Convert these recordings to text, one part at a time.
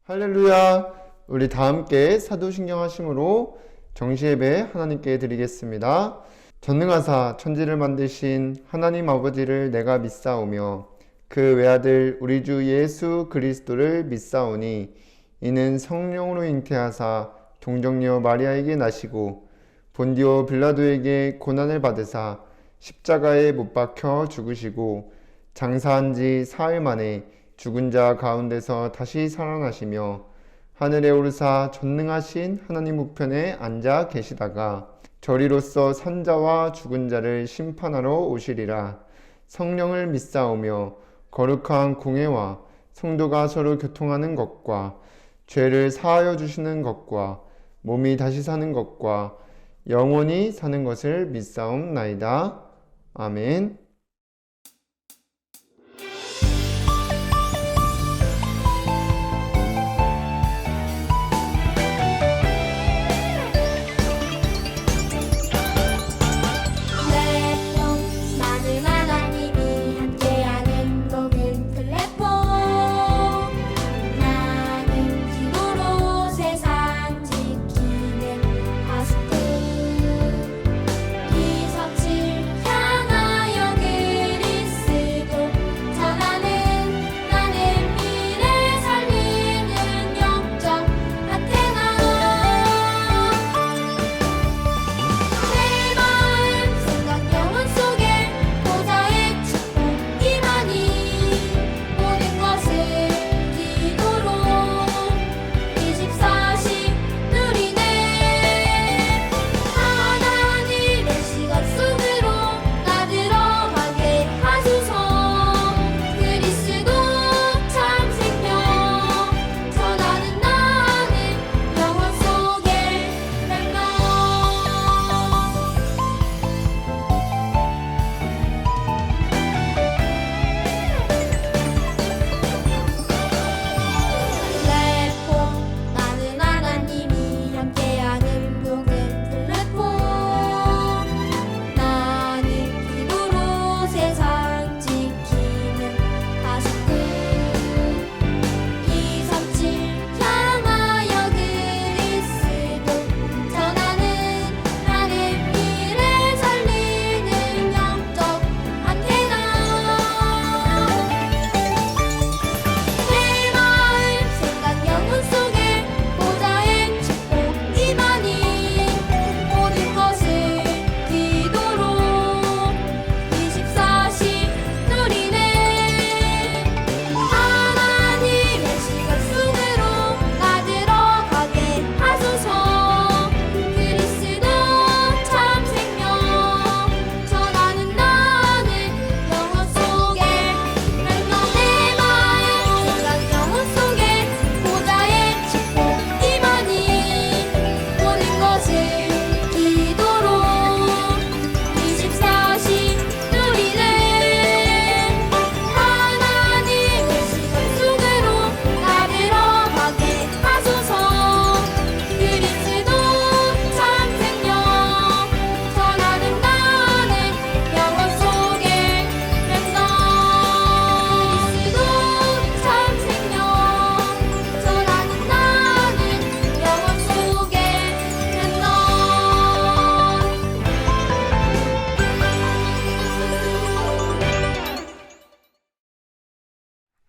할렐루야! 우리 다 함께 사도신경 하심으로 정시예배 하나님께 드리겠습니다. 전능하사 천지를 만드신 하나님 아버지를 내가 믿사오며 그 외아들 우리 주 예수 그리스도를 믿사오니 이는 성령으로 잉태하사 동정녀 마리아에게 나시고 본디오 빌라도에게 고난을 받으사 십자가에 못 박혀 죽으시고 장사한 지 사흘 만에 죽은 자 가운데서 다시 살아나시며 하늘에 오르사 전능하신 하나님 우편에 앉아 계시다가 저리로서 산자와 죽은 자를 심판하러 오시리라. 성령을 믿사오며 거룩한 공회와 성도가 서로 교통하는 것과 죄를 사하여 주시는 것과 몸이 다시 사는 것과 영원히 사는 것을 믿사옵나이다. 아멘.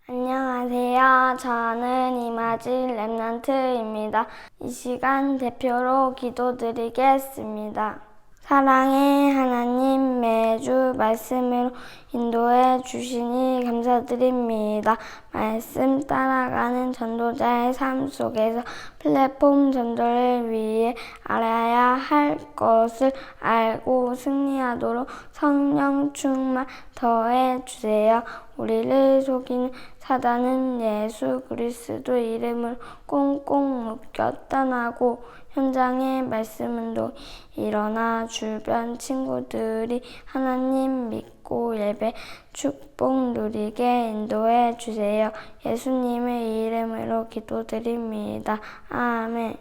안녕하세요. 저는 이마질 랩넌트입니다. 이 시간 대표로 기도드리겠습니다. 사랑의 하나님, 매주 말씀으로 인도해 주시니 감사드립니다. 말씀 따라가는 전도자의 삶 속에서 플랫폼 전도를 위해 알아야 할 것을 알고 승리하도록 성령 충만 더해 주세요. 우리를 속이는 사단은 예수 그리스도 이름을 꽁꽁 묶여 떠나고 현장의 말씀운동 일어나 주변 친구들이 하나님 믿고 예배 축복 누리게 인도해 주세요. 예수님의 이름으로 기도드립니다. 아멘.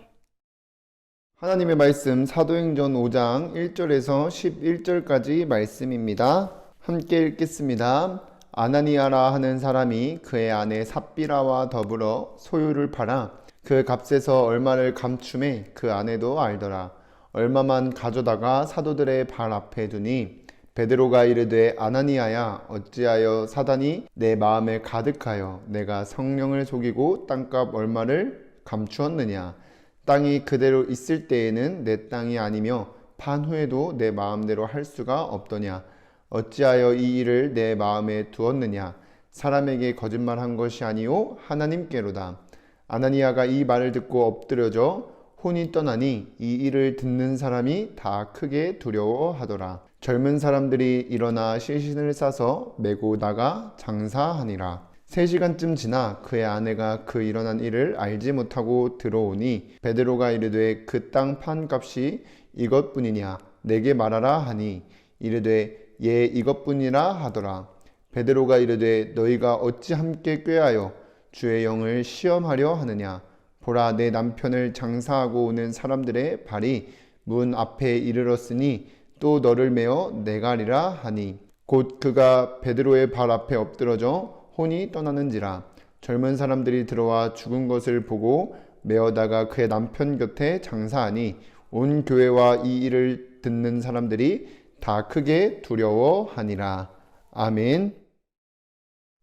하나님의 말씀 사도행전 5장 1절에서 11절까지 말씀입니다. 함께 읽겠습니다. 아나니아라 하는 사람이 그의 아내 삽비라와 더불어 소유를 팔아 그 값에서 얼마를 감춤해 그 아내도 알더라. 얼마만 가져다가 사도들의 발 앞에 두니 베드로가 이르되 아나니아야 어찌하여 사단이 내 마음에 가득하여 내가 성령을 속이고 땅값 얼마를 감추었느냐. 땅이 그대로 있을 때에는 내 땅이 아니며 판 후에도 내 마음대로 할 수가 없더냐. 어찌하여 이 일을 내 마음에 두었느냐. 사람에게 거짓말한 것이 아니요 하나님께로다. 아나니아가 이 말을 듣고 엎드려져 혼이 떠나니 이 일을 듣는 사람이 다 크게 두려워하더라. 젊은 사람들이 일어나 시신을 싸서 메고 나가 장사하니라. 3시간쯤 지나 그의 아내가 그 일어난 일을 알지 못하고 들어오니 베드로가 이르되 그 땅 판 값이 이것뿐이냐 내게 말하라 하니 이르되 예 이것뿐이라 하더라. 베드로가 이르되 너희가 어찌 함께 꾀하여 주의 영을 시험하려 하느냐. 보라 내 남편을 장사하고 오는 사람들의 발이 문 앞에 이르렀으니 또 너를 메어 내가리라 하니 곧 그가 베드로의 발 앞에 엎드러져 혼이 떠나는지라. 젊은 사람들이 들어와 죽은 것을 보고 메어다가 그의 남편 곁에 장사하니 온 교회와 이 일을 듣는 사람들이 다 크게 두려워하니라. 아멘.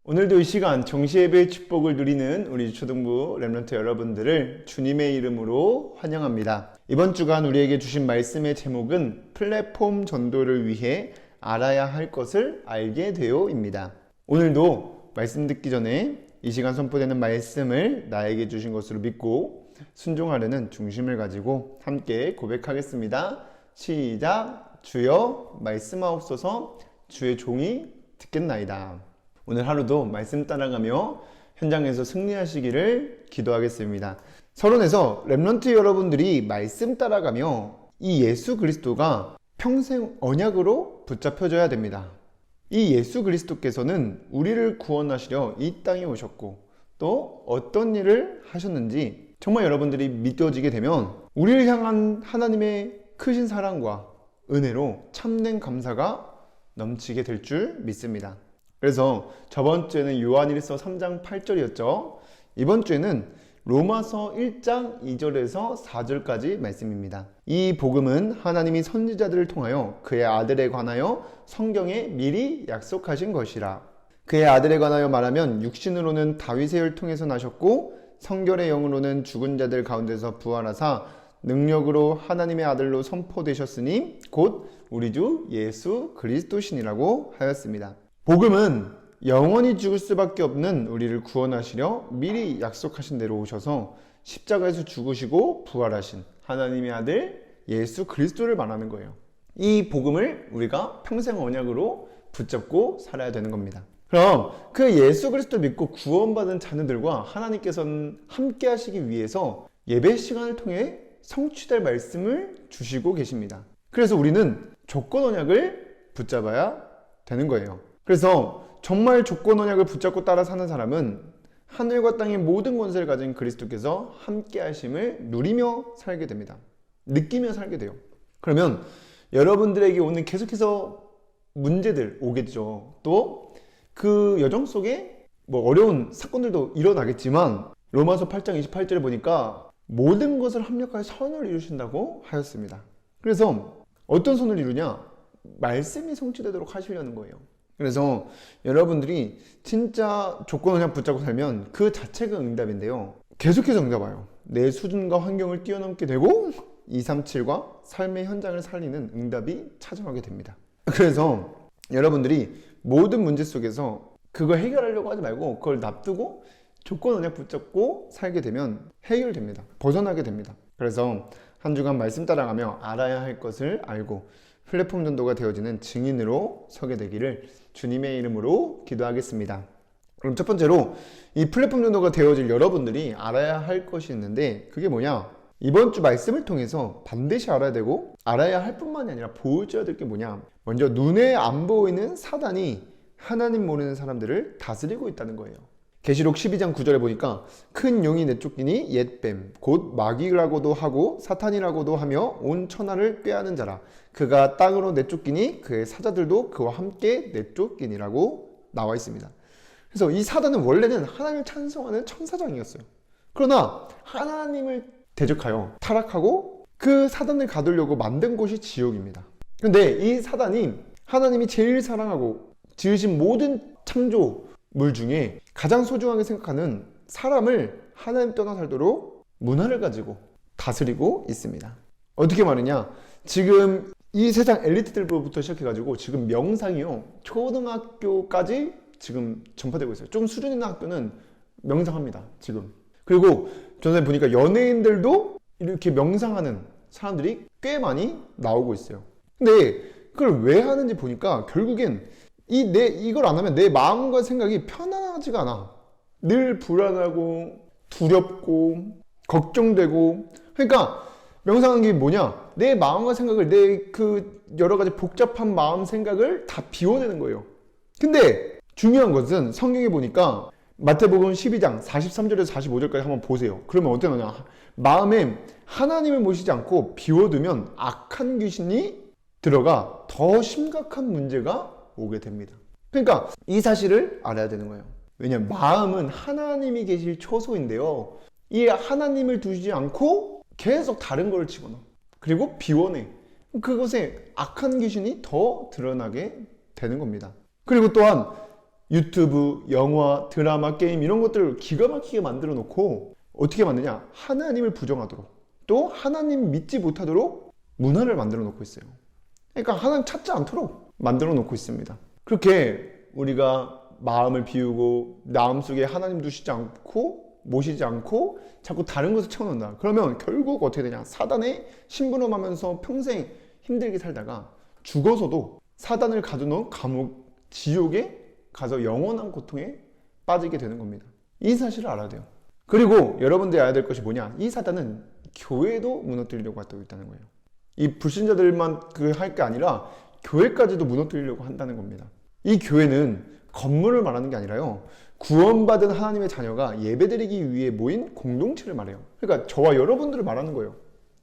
오늘도 이 시간 정시예배의 축복을 누리는 우리 초등부 렘넌트 여러분들을 주님의 이름으로 환영합니다. 이번 주간 우리에게 주신 말씀의 제목은 플랫폼 전도를 위해 알아야 할 것을 알게 되어입니다. 오늘도 말씀 듣기 전에 이 시간 선포되는 말씀을 나에게 주신 것으로 믿고 순종하려는 중심을 가지고 함께 고백하겠습니다. 시작! 주여 말씀하옵소서. 주의 종이 듣겠나이다. 오늘 하루도 말씀 따라가며 현장에서 승리하시기를 기도하겠습니다. 서론에서 렘넌트 여러분들이 말씀 따라가며 이 예수 그리스도가 평생 언약으로 붙잡혀져야 됩니다. 이 예수 그리스도께서는 우리를 구원하시려 이 땅에 오셨고 또 어떤 일을 하셨는지 정말 여러분들이 믿어지게 되면 우리를 향한 하나님의 크신 사랑과 은혜로 참된 감사가 넘치게 될 줄 믿습니다. 그래서 저번 주에는 요한일서 3장 8절이었죠. 이번 주에는 로마서 1장 2절에서 4절까지 말씀입니다. 이 복음은 하나님이 선지자들을 통하여 그의 아들에 관하여 성경에 미리 약속하신 것이라. 그의 아들에 관하여 말하면 육신으로는 다윗의 혈 통해서 나셨고 성결의 영으로는 죽은 자들 가운데서 부활하사 능력으로 하나님의 아들로 선포되셨으니 곧 우리 주 예수 그리스도시니라고 하였습니다. 복음은 영원히 죽을 수밖에 없는 우리를 구원하시려 미리 약속하신 대로 오셔서 십자가에서 죽으시고 부활하신 하나님의 아들 예수 그리스도를 말하는 거예요. 이 복음을 우리가 평생 언약으로 붙잡고 살아야 되는 겁니다. 그럼 그 예수 그리스도를 믿고 구원받은 자녀들과 하나님께서는 함께 하시기 위해서 예배 시간을 통해 성취될 말씀을 주시고 계십니다. 그래서 우리는 조건 언약을 붙잡아야 되는 거예요. 그래서 정말 조건 언약을 붙잡고 따라 사는 사람은 하늘과 땅의 모든 권세를 가진 그리스도께서 함께 하심을 누리며 살게 됩니다. 느끼며 살게 돼요. 그러면 여러분들에게 오는 계속해서 문제들 오겠죠. 또 그 여정 속에 어려운 사건들도 일어나겠지만 로마서 8장 28절에 보니까 모든 것을 합력하여 선을 이루신다고 하였습니다. 그래서 어떤 선을 이루냐? 말씀이 성취되도록 하시려는 거예요. 그래서 여러분들이 진짜 조건 언약 붙잡고 살면 그 자체가 응답인데요. 계속해서 응답 와요. 내 수준과 환경을 뛰어넘게 되고 237과 삶의 현장을 살리는 응답이 찾아오게 됩니다. 그래서 여러분들이 모든 문제 속에서 그걸 해결하려고 하지 말고 그걸 놔두고 조건 언약 붙잡고 살게 되면 해결됩니다. 벗어나게 됩니다. 그래서 한 주간 말씀 따라가며 알아야 할 것을 알고 플랫폼 전도가 되어지는 증인으로 서게 되기를 주님의 이름으로 기도하겠습니다. 그럼 첫 번째로 이 플랫폼 전도가 되어질 여러분들이 알아야 할 것이 있는데 그게 뭐냐? 이번 주 말씀을 통해서 반드시 알아야 되고 알아야 할 뿐만이 아니라 보여줘야 될 게 뭐냐? 먼저 눈에 안 보이는 사단이 하나님 모르는 사람들을 다스리고 있다는 거예요. 계시록 12장 9절에 보니까 큰 용이 내쫓기니 옛뱀 곧 마귀라고도 하고 사탄이라고도 하며 온 천하를 꾀하는 자라. 그가 땅으로 내쫓기니 그의 사자들도 그와 함께 내쫓기니라고 나와 있습니다. 그래서 이 사단은 원래는 하나님을 찬송하는 천사장이었어요. 그러나 하나님을 대적하여 타락하고 그 사단을 가두려고 만든 곳이 지옥입니다. 그런데 이 사단이 하나님이 제일 사랑하고 지으신 모든 창조물 중에 가장 소중하게 생각하는 사람을 하나님 떠나 살도록 문화를 가지고 다스리고 있습니다. 어떻게 말하냐? 지금 이 세상 엘리트들부터 시작해가지고 지금 명상이요 초등학교까지 지금 전파되고 있어요. 좀 수준 있는 학교는 명상합니다. 지금. 그리고 전에 보니까 연예인들도 이렇게 명상하는 사람들이 꽤 많이 나오고 있어요. 근데 그걸 왜 하는지 보니까 결국엔 이걸 안 하면 내 마음과 생각이 편안하지가 않아. 늘 불안하고 두렵고 걱정되고. 그러니까 명상하는 게 뭐냐? 내 마음과 생각을 내 그 여러 가지 복잡한 마음 생각을 다 비워내는 거예요. 근데 중요한 것은 성경에 보니까 마태복음 12장 43절에서 45절까지 한번 보세요. 그러면 어떻게 하냐? 마음에 하나님을 모시지 않고 비워두면 악한 귀신이 들어가 더 심각한 문제가 오게 됩니다. 그러니까 이 사실을 알아야 되는 거예요. 왜냐하면 마음은 하나님이 계실 초소인데요. 이 하나님을 두지 않고 계속 다른 걸 집어넣어. 그리고 비워내. 그것에 악한 귀신이 더 드러나게 되는 겁니다. 그리고 또한 유튜브, 영화, 드라마, 게임 이런 것들을 기가 막히게 만들어 놓고 어떻게 만드냐? 하나님을 부정하도록 또 하나님 믿지 못하도록 문화를 만들어 놓고 있어요. 그러니까 하나님 찾지 않도록 만들어 놓고 있습니다. 그렇게 우리가 마음을 비우고 마음속에 하나님 두시지 않고 모시지 않고 자꾸 다른 것을 채워놓는다. 그러면 결국 어떻게 되냐? 사단에 심부름하면서 평생 힘들게 살다가 죽어서도 사단을 가두는 감옥, 지옥에 가서 영원한 고통에 빠지게 되는 겁니다. 이 사실을 알아야 돼요. 그리고 여러분들이 알아야 될 것이 뭐냐? 이 사단은 교회도 무너뜨리려고 하고 있다는 거예요. 이 불신자들만 할 게 아니라 교회까지도 무너뜨리려고 한다는 겁니다. 이 교회는 건물을 말하는 게 아니라요. 구원받은 하나님의 자녀가 예배드리기 위해 모인 공동체를 말해요. 그러니까 저와 여러분들을 말하는 거예요.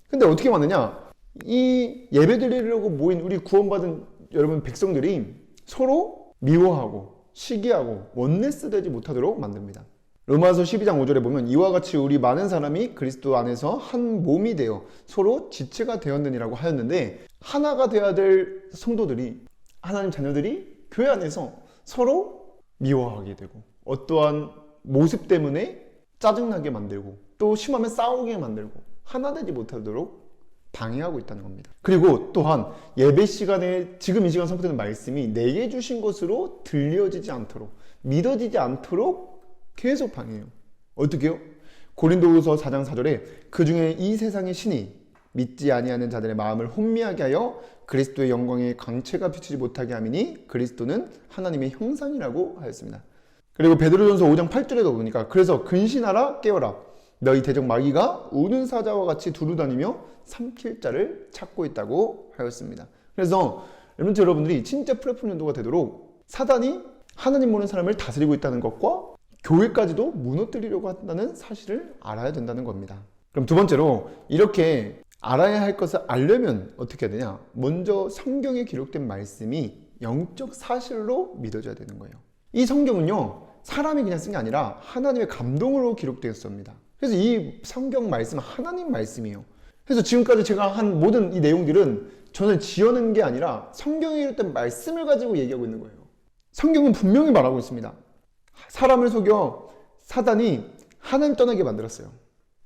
근데 어떻게 말하냐? 이 예배드리려고 모인 우리 구원받은 여러분 백성들이 서로 미워하고 시기하고 원네스 되지 못하도록 만듭니다. 로마서 12장 5절에 보면 이와 같이 우리 많은 사람이 그리스도 안에서 한 몸이 되어 서로 지체가 되었느니라고 하였는데 하나가 되어야 될 성도들이 하나님 자녀들이 교회 안에서 서로 미워하게 되고 어떠한 모습 때문에 짜증나게 만들고 또 심하면 싸우게 만들고 하나 되지 못하도록 방해하고 있다는 겁니다. 그리고 또한 예배 시간에 지금 이 시간 선포되는 말씀이 내게 주신 것으로 들려지지 않도록 믿어지지 않도록 계속 방해해요. 어떻게 해요? 고린도후서 4장 4절에 그중에 이 세상의 신이 믿지 아니하는 자들의 마음을 혼미하게 하여 그리스도의 영광에 광채가 비추지 못하게 함이니 그리스도는 하나님의 형상이라고 하였습니다. 그리고 베드로전서 5장 8절에도 보니까 그래서 근신하라 깨어라 너희 대적 마귀가 우는 사자와 같이 두루다니며 삼킬 자를 찾고 있다고 하였습니다. 그래서 여러분들이 진짜 프레폰 연도가 되도록 사단이 하나님 모르는 사람을 다스리고 있다는 것과 교회까지도 무너뜨리려고 한다는 사실을 알아야 된다는 겁니다. 그럼 두 번째로 이렇게 알아야 할 것을 알려면 어떻게 해야 되냐? 먼저 성경에 기록된 말씀이 영적 사실로 믿어져야 되는 거예요. 이 성경은요 사람이 그냥 쓴 게 아니라 하나님의 감동으로 기록되었습니다. 그래서 이 성경 말씀은 하나님 말씀이에요. 그래서 지금까지 제가 한 모든 이 내용들은 저는 지어낸 게 아니라 성경에 기록된 말씀을 가지고 얘기하고 있는 거예요. 성경은 분명히 말하고 있습니다. 사람을 속여 사단이 하나님 떠나게 만들었어요.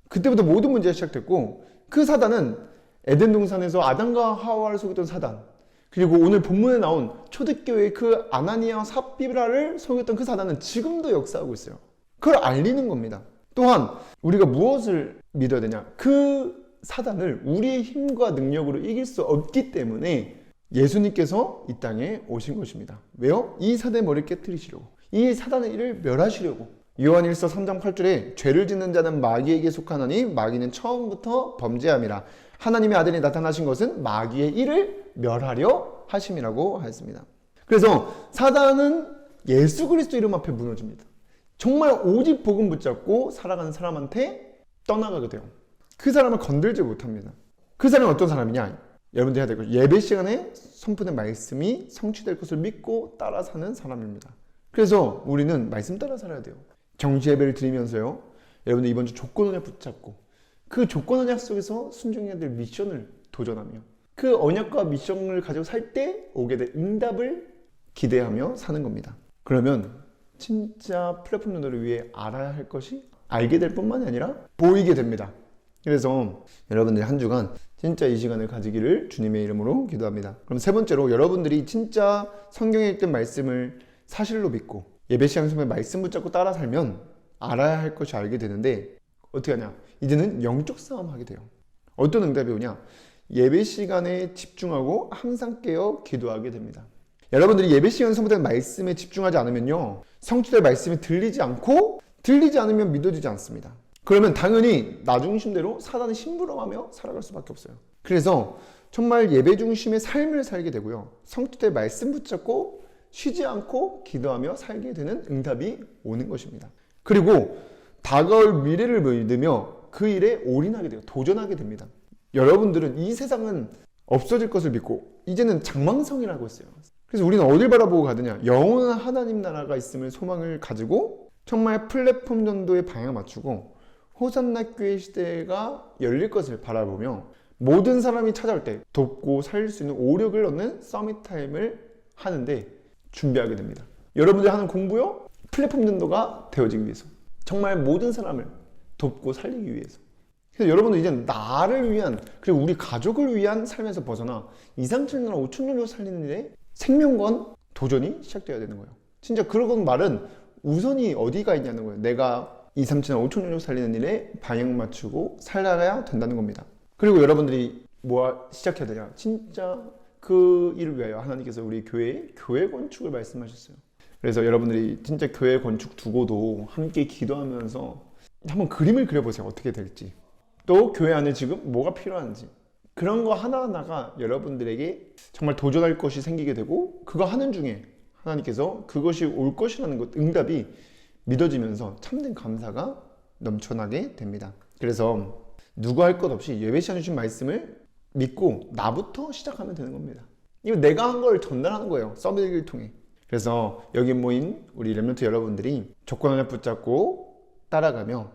그때부터 모든 문제가 시작됐고 그 사단은 에덴 동산에서 아담과 하와를 속였던 사단, 그리고 오늘 본문에 나온 초대교회의 그 아나니아와 삽비라를 속였던 그 사단은 지금도 역사하고 있어요. 그걸 알리는 겁니다. 또한 우리가 무엇을 믿어야 되냐? 그 사단을 우리의 힘과 능력으로 이길 수 없기 때문에 예수님께서 이 땅에 오신 것입니다. 왜요? 이 사단의 머리를 깨트리시려고, 이 사단의 일을 멸하시려고. 요한일서 3장 8절에 죄를 짓는 자는 마귀에게 속하나니 마귀는 처음부터 범죄함이라. 하나님의 아들이 나타나신 것은 마귀의 일을 멸하려 하심이라고 하였습니다. 그래서 사단은 예수 그리스도 이름 앞에 무너집니다. 정말 오직 복음 붙잡고 살아가는 사람한테 떠나가게 돼요. 그 사람을 건들지 못합니다. 그 사람은 어떤 사람이냐? 여러분들이 해야 될 것, 예배 시간에 선포된 말씀이 성취될 것을 믿고 따라 사는 사람입니다. 그래서 우리는 말씀 따라 살아야 돼요. 정시 예배를 드리면서요, 여러분들 이번 주 조건 언약 붙잡고 그 조건 언약 속에서 순종해야 될 미션을 도전하며 그 언약과 미션을 가지고 살 때 오게 될 응답을 기대하며 사는 겁니다. 그러면 진짜 플랫폼 연도를 위해 알아야 할 것이 알게 될 뿐만이 아니라 보이게 됩니다. 그래서 여러분들이 한 주간 진짜 이 시간을 가지기를 주님의 이름으로 기도합니다. 그럼 세 번째로, 여러분들이 진짜 성경에 있던 말씀을 사실로 믿고 예배 시간 속에 말씀 붙잡고 따라 살면 알아야 할 것이 알게 되는데, 어떻게 하냐? 이제는 영적 싸움 하게 돼요. 어떤 응답이 오냐? 예배 시간에 집중하고 항상 깨어 기도하게 됩니다. 여러분들이 예배 시간에 선포된 말씀에 집중하지 않으면요, 성취될 말씀이 들리지 않으면 믿어지지 않습니다. 그러면 당연히 나 중심대로 사단은 심부름하며 살아갈 수밖에 없어요. 그래서 정말 예배 중심의 삶을 살게 되고요, 성취될 말씀 붙잡고 쉬지 않고 기도하며 살게 되는 응답이 오는 것입니다. 그리고 다가올 미래를 믿으며 그 일에 올인하게 돼요. 도전하게 됩니다. 여러분들은 이 세상은 없어질 것을 믿고 이제는 장망성이라고 했어요. 그래서 우리는 어딜 바라보고 가느냐? 영원한 하나님 나라가 있음을 소망을 가지고 정말 플랫폼 전도에 방향 맞추고 호산나 교회 시대가 열릴 것을 바라보며 모든 사람이 찾아올 때 돕고 살릴 수 있는 오력을 얻는 서밋 타임을 하는데 준비하게 됩니다. 여러분들이 하는 공부요, 플랫폼 전도가 되어지기 위해서, 정말 모든 사람을 돕고 살리기 위해서. 그래서 여러분들 이제 나를 위한, 그리고 우리 가족을 위한 삶에서 벗어나 2, 3, 7, 5천 정도 살리는 일에 생명권 도전이 시작돼야 되는 거예요. 진짜 그런 말은 우선이 어디가 있냐는 거예요. 내가 2, 3, 7, 5천 정도 살리는 일에 방향 맞추고 살아가야 된다는 겁니다. 그리고 여러분들이 뭐 시작해야 되냐? 진짜 그 일을 위하여 하나님께서 우리 교회 건축을 말씀하셨어요. 그래서 여러분들이 진짜 교회 건축 두고도 함께 기도하면서 한번 그림을 그려보세요. 어떻게 될지. 또 교회 안에 지금 뭐가 필요한지. 그런 거 하나하나가 여러분들에게 정말 도전할 것이 생기게 되고, 그거 하는 중에 하나님께서 그것이 올 것이라는 것, 응답이 믿어지면서 참된 감사가 넘쳐나게 됩니다. 그래서 누구 할 것 없이 예배 시간에 주신 말씀을 믿고 나부터 시작하면 되는 겁니다. 이거 내가 한 걸 전달하는 거예요. 서비스를 통해. 그래서 여기 모인 우리 렘넌트 여러분들이 조건 언약 붙잡고 따라가며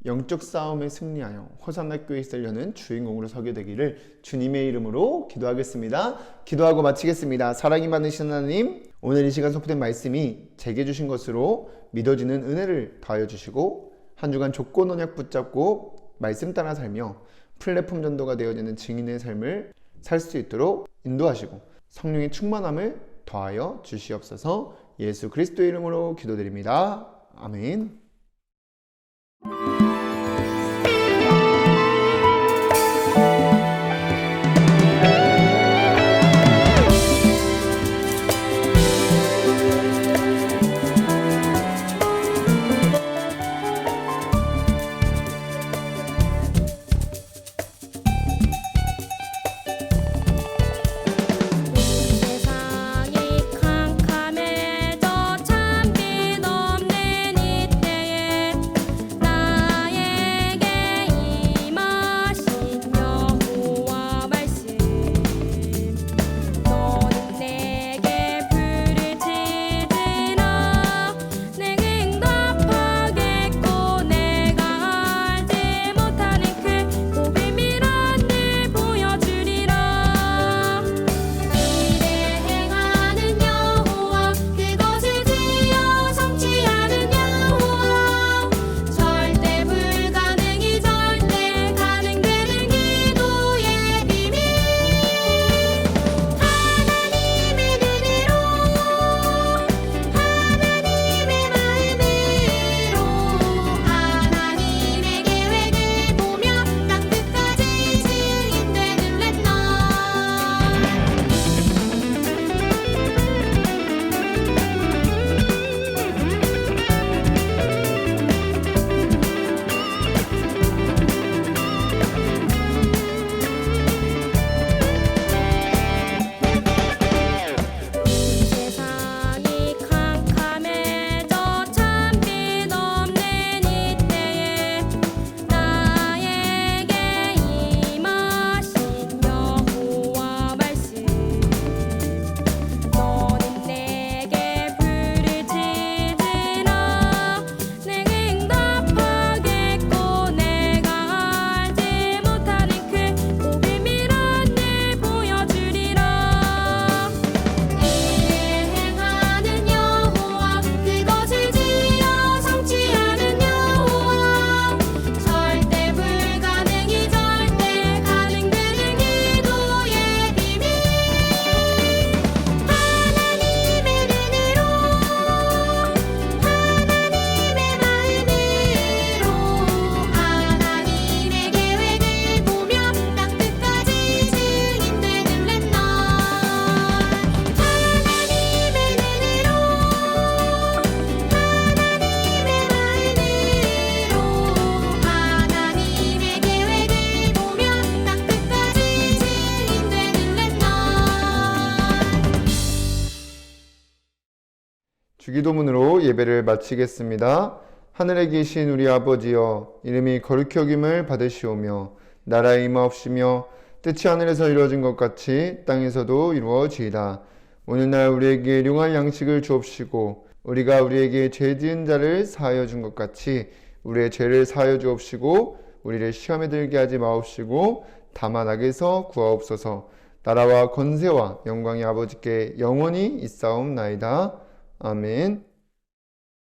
영적 싸움에 승리하여 호산나 교회에 있으려는 주인공으로 서게 되기를 주님의 이름으로 기도하겠습니다. 기도하고 마치겠습니다. 사랑이 많으신 하나님, 오늘 이 시간 선포된 말씀이 제게 주신 것으로 믿어지는 은혜를 더하여 주시고, 한 주간 조건 언약 붙잡고 말씀 따라 살며 플랫폼 전도가 되어지는 증인의 삶을 살 수 있도록 인도하시고 성령의 충만함을 더하여 주시옵소서. 예수 그리스도의 이름으로 기도드립니다. 아멘. 세상이 캄캄해져 참빛 없는 이때 주기도문으로 예배를 마치겠습니다. 하늘에 계신 우리 아버지여, 이름이 거룩히 여김을 받으시오며 나라의 임하옵시며 뜻이 하늘에서 이루어진 것 같이 땅에서도 이루어지이다. 오늘날 우리에게 일용할 양식을 주옵시고 우리가 우리에게 죄 지은 자를 사하여 준 것 같이 우리의 죄를 사하여 주옵시고 우리를 시험에 들게 하지 마옵시고 다만 악에서 구하옵소서. 나라와 권세와 영광이 아버지께 영원히 있사옵나이다. 아멘.